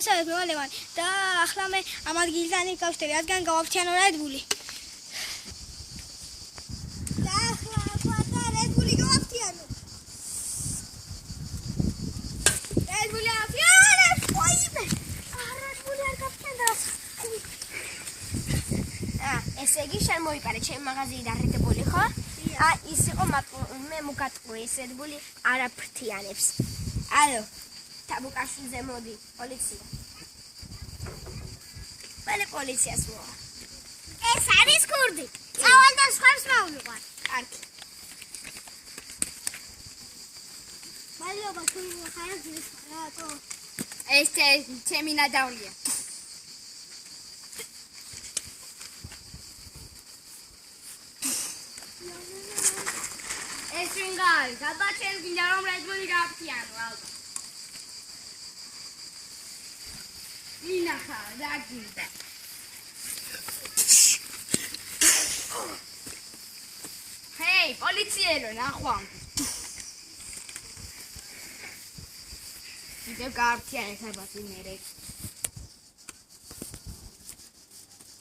მოგეცადეთ მევალევან და ახლა მე ამ ადგილიდან გავხდები, რადგან გავაფრთიანო Red Bull-ი. და ახლა ყვათა Red Bull-ი გავაფრთიანო. Red Bull-ი ავფრთიანებს, ოიმე. Red Bull-ი არ გავფრთიანდა. ესე იგი შენ მოიყარე ჩემი მაღაზიიდან Red Bull-ი, ხო? ის იყო მე მოგატყვი ეს Red Bull-ი არ აფრთიანებს. ალო, თაბუკაშვილზე მოდი, პოლიცია. მალე პოლიციას მოვა. ეს არის ქურდი. წავალ და სხვებს მოვიყვან. კარგი. მადლობა თუ ხარაგის რატო? ეს ჩემი ნადავლია. ეს ვინგარი, გადა ჩემ გინდა რომ Red Bull-ი გავფრთიანო, ალბათ. ინახა, რა გინდა? ჰეი, პოლიციელო, ნახვამ. კიდევ გავფრთიანეთ ალბათ იმერე.